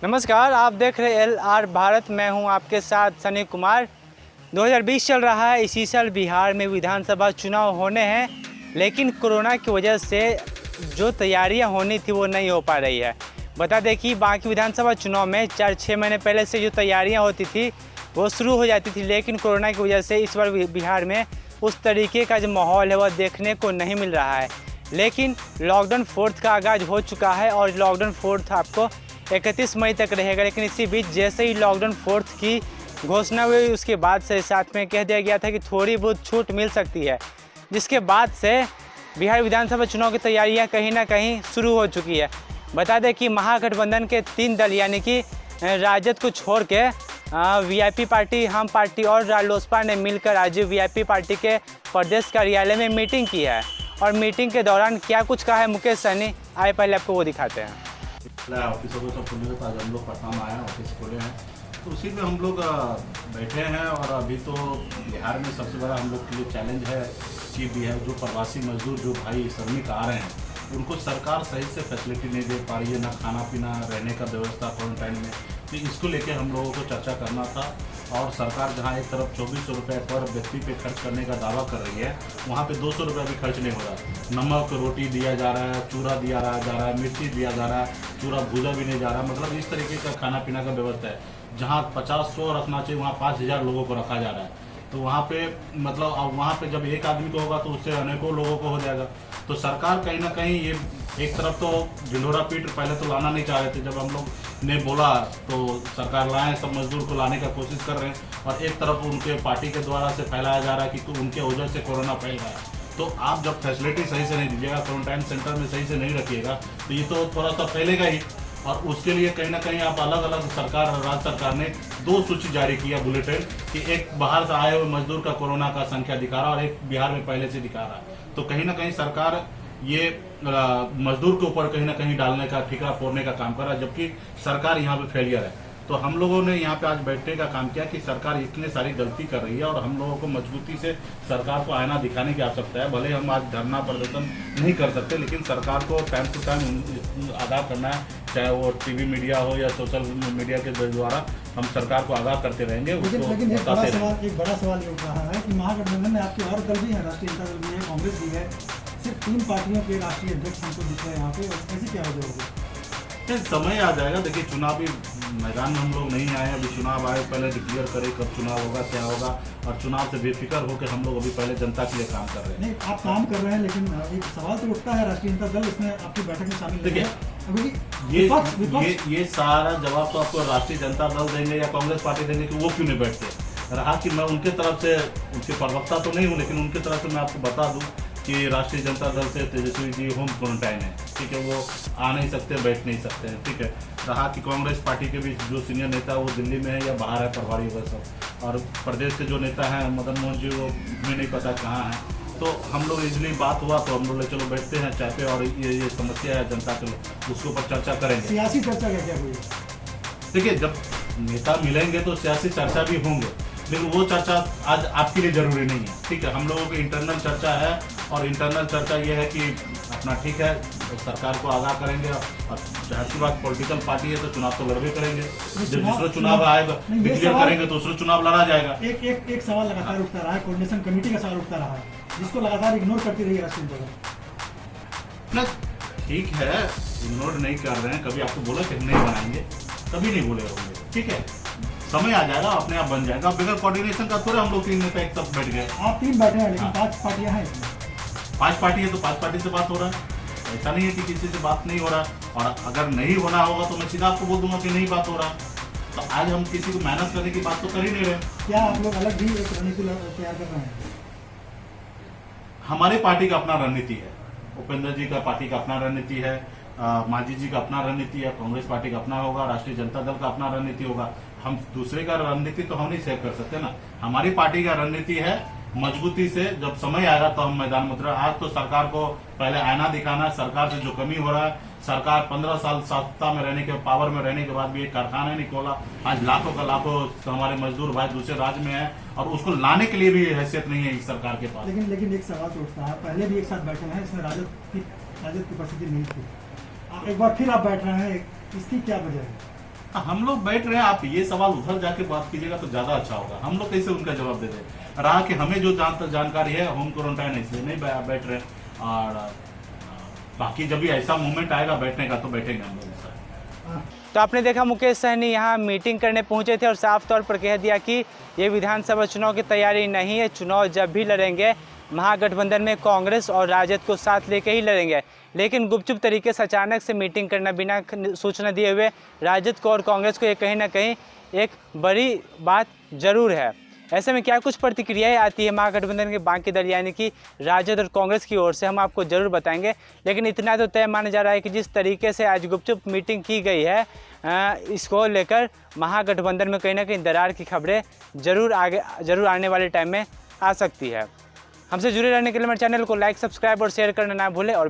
नमस्कार, आप देख रहे LR भारत। मैं हूं आपके साथ सनी कुमार। 2020 चल रहा है। इसी साल बिहार में विधानसभा चुनाव होने हैं, लेकिन कोरोना की वजह से जो तैयारियां होनी थी वो नहीं हो पा रही है। बता दें कि बाकी विधानसभा चुनाव में 4-6 महीने पहले से जो तैयारियां होती थी वो शुरू हो जाती थी, लेकिन कोरोना की वजह से इस बार बिहार में उस तरीके का जो माहौल है वह देखने को नहीं मिल रहा है। लेकिन लॉकडाउन 4 का आगाज़ हो चुका है और लॉकडाउन 4 आपको 31 मई तक रहेगा। लेकिन इसी बीच जैसे ही लॉकडाउन 4 की घोषणा हुई, उसके बाद से साथ में कह दिया गया था कि थोड़ी बहुत छूट मिल सकती है, जिसके बाद से बिहार विधानसभा चुनाव की तैयारियां कहीं ना कहीं शुरू हो चुकी है। बता दें कि महागठबंधन के 3 दल यानी कि राजद को छोड़ के वीआईपी पार्टी, हम पार्टी और रालोसपा ने मिलकर आज वीआईपी पार्टी के प्रदेश कार्यालय में मीटिंग की है। और मीटिंग के दौरान क्या कुछ कहा है मुकेश सहनी, आए पहले आपको वो दिखाते हैं। ऑफिसों को सब खुलने के आज हम लोग पटना में आए हैं, ऑफिस खोले हैं, तो उसी में हम लोग बैठे हैं। और अभी तो बिहार में सबसे बड़ा हम लोग के लिए चैलेंज है कि बिहार जो प्रवासी मजदूर जो भाई श्रमिक आ रहे हैं, उनको सरकार सही से फैसिलिटी नहीं दे पा रही है, ना खाना पीना, रहने का व्यवस्था क्वारंटाइन में। तो इसको लेके हम लोगों को चर्चा करना था। और सरकार जहां एक तरफ 2400 रुपये पर व्यक्ति पे खर्च करने का दावा कर रही है, वहां पे 200 रुपये भी खर्च नहीं हो रहा। नमक रोटी दिया जा रहा है, चूरा दिया जा रहा है, मिर्ची दिया जा रहा है, चूरा भूजा भी नहीं जा रहा। मतलब इस तरीके का खाना पीना का व्यवस्था है। जहाँ 50-100 रखना चाहिए वहाँ 5000 लोगों को रखा जा रहा है। तो वहाँ पे मतलब अब वहाँ पे जब एक आदमी को होगा तो उससे अनेकों लोगों को हो जाएगा। तो सरकार कहीं ना कहीं ये एक तरफ तो ढिंढोरा पीट पहले तो लाना नहीं चाह रहे थे, जब हम लोग ने बोला तो सरकार लाए, सब मजदूर को लाने का कोशिश कर रहे हैं। और एक तरफ उनके पार्टी के द्वारा से फैलाया जा रहा है कि उनके वजह से कोरोना फैल रहा है। तो आप जब फैसिलिटी सही से नहीं दीजिएगा, क्वारंटाइन सेंटर में सही से नहीं रखिएगा, तो ये तो थोड़ा सा फैलेगा ही। और उसके लिए कहीं ना कहीं आप अलग अलग सरकार, राज्य सरकार ने 2 सूची जारी किया बुलेटिन कि एक बाहर से आए हुए मजदूर का कोरोना का संख्या दिखा रहा है और एक बिहार में पहले से दिखा रहा है। तो कहीं ना कहीं सरकार ये मजदूर के ऊपर कहीं ना कहीं डालने का, ठिका फोड़ने का काम कर रहा है, जबकि सरकार यहाँ पे फेलियर है। तो हम लोगों ने यहाँ पे आज बैठने का काम किया कि सरकार इतनी सारी गलती कर रही है और हम लोगों को मजबूती से सरकार को आईना दिखाने की आवश्यकता है। भले हम आज धरना प्रदर्शन नहीं कर सकते, लेकिन सरकार को टाइम टू टाइम आगाह करना है, चाहे वो टीवी मीडिया हो या सोशल मीडिया के द्वारा हम सरकार को आगाह करते रहेंगे। लेकिन एक बड़ा सवाल ये उठ रहा है कि महागठबंधन में आपके और दल भी हैं, राष्ट्रीय जनता दल भी है, कांग्रेस भी है, सिर्फ 3 पार्टियों के राष्ट्रीय अध्यक्ष हमको दिख रहे हैं यहाँ पे। ऐसी क्या वजह होगी? समय आ जाएगा। देखिए, चुनावी मैदान में हम लोग नहीं आए, अभी चुनाव आए, पहले डिक्लेयर करें कब चुनाव होगा, क्या होगा। और चुनाव से बेफिक्र होकर हम लोग अभी पहले जनता के लिए काम कर रहे हैं। नहीं, आप काम कर रहे हैं, लेकिन एक सवाल तो उठता है, राष्ट्रीय जनता दल इसमें आपकी बैठक में शामिल नहीं है। ये सारा जवाब तो आपको राष्ट्रीय जनता दल देंगे या कांग्रेस पार्टी देंगे कि वो क्यों नहीं बैठते। रहा कि मैं उनके तरफ से, उनके प्रवक्ता तो नहीं हूँ, लेकिन उनके तरफ से मैं आपको बता दूँ कि राष्ट्रीय जनता दल से तेजस्वी जी होम क्वारंटाइन है, ठीक है, वो आ नहीं सकते, बैठ नहीं सकते हैं, ठीक है। रहा कि कांग्रेस पार्टी के भी जो सीनियर नेता वो दिल्ली में है या बाहर है, प्रभारी वगैरह सब। और प्रदेश के जो नेता हैं मदन मोहन जी, वो हमें नहीं पता कहाँ हैं। तो हम लोग इजली बात हुआ तो हम लोग चलो बैठते हैं चाय पे, और ये समस्या है जनता के लोग, उसके ऊपर चर्चा करेंगे। सियासी चर्चा क्या हुई? देखिए, जब नेता मिलेंगे तो सियासी चर्चा भी होंगे, लेकिन वो चर्चा आज आपके लिए जरूरी नहीं है, ठीक है। हम लोगों की इंटरनल चर्चा है, और इंटरनल चर्चा ये है कि अपना ठीक है, तो सरकार को आगाह करेंगे। और जाहिर सी बात, पॉलिटिकल पार्टी है तो चुनाव तो लड़बे करेंगे। जब दूसरा चुनाव आएगा, डिक्लेयर करेंगे तो दूसरा चुनाव लड़ा जाएगा। एक सवाल लगातार उठता रहा है, कोऑर्डिनेशन कमेटी का सवाल उठता रहा है, जिसको लगातार इग्नोर करती रही राष्ट्रीय जनता दल। ठीक है, इग्नोर नहीं कर रहे हैं, कभी आपको बोला कि नहीं बनाएंगे, कभी नहीं बोले होंगे, ठीक है। समय आ जाएगा, अपने आप बन जाएगा। बगैर कोऑर्डिनेशन का थोड़ा हम लोग 3 नेता एक साथ बैठ गए। आप 3 बैठे हैं, लेकिन 5 पार्टियां हैं। 5 पार्टी है तो 5 पार्टी से बात हो रहा है, ऐसा नहीं है कि किसी से बात नहीं हो रहा। और अगर नहीं होना होगा तो मैं सीधा आपको बोल दूंगा कि नहीं बात हो रहा। तो आज हम किसी को मेहनत करने की बात तो कर ही नहीं रहे। क्या आप लोग अलग भी एक रणनीति तैयार कर रहे हैं? हमारी पार्टी का अपना रणनीति है, उपेंद्र जी का पार्टी का अपना रणनीति है, मांझी जी का अपना रणनीति है, कांग्रेस पार्टी का अपना होगा, राष्ट्रीय जनता दल का अपना रणनीति होगा। हम दूसरे का रणनीति तो हम नहीं शेयर कर सकते ना। हमारी पार्टी का रणनीति है मजबूती से, जब समय आएगा तो हम मैदान में उतरे। आज तो सरकार को पहले आईना दिखाना है, सरकार से जो कमी हो रहा है। सरकार 15 साल सत्ता में रहने के, पावर में रहने के बाद भी एक कारखाना नहीं खोला। आज लाखों का लाखों हमारे मजदूर भाई दूसरे राज्य में है, और उसको लाने के लिए भी हैसियत नहीं है इस सरकार के पास। लेकिन एक सवाल तो उठता है, पहले भी एक साथ बैठे हैं, इसमें राजद की उपस्थिति नहीं थी, एक बार फिर आप बैठ रहे हैं, इसकी क्या वजह है? हम लोग बैठ रहे हैं, आप ये सवाल उधर जाके बात कीजिएगा तो ज्यादा अच्छा होगा। हम लोग कैसे उनका जवाब दे दें। रहा कि हमें जो जानकारी है होम क्वारंटाइन इसलिए नहीं बैठ रहे, और बाकी जब भी ऐसा मूवमेंट आएगा बैठने का तो बैठेंगे हम लोग। तो आपने देखा मुकेश सहनी यहाँ मीटिंग करने पहुँचे थे और साफ तौर पर कह दिया कि ये विधानसभा चुनाव की तैयारी नहीं है, चुनाव जब भी लड़ेंगे महागठबंधन में कांग्रेस और राजद को साथ लेके ही लड़ेंगे। लेकिन गुपचुप तरीके से अचानक से मीटिंग करना बिना सूचना दिए हुए राजद को और कांग्रेस को ये कहीं ना कहीं एक बड़ी बात जरूर है। ऐसे में क्या कुछ प्रतिक्रियाएं आती है महागठबंधन के बाकी दल यानी कि राजद और कांग्रेस की ओर से, हम आपको ज़रूर बताएंगे। लेकिन इतना तो तय माना जा रहा है कि जिस तरीके से आज गुपचुप मीटिंग की गई है, इसको लेकर महागठबंधन में कहीं ना कहीं दरार की खबरें ज़रूर आने वाले टाइम में आ सकती है। हमसे जुड़े रहने के लिए हमारे चैनल को लाइक, सब्सक्राइब और शेयर करना ना भूलें और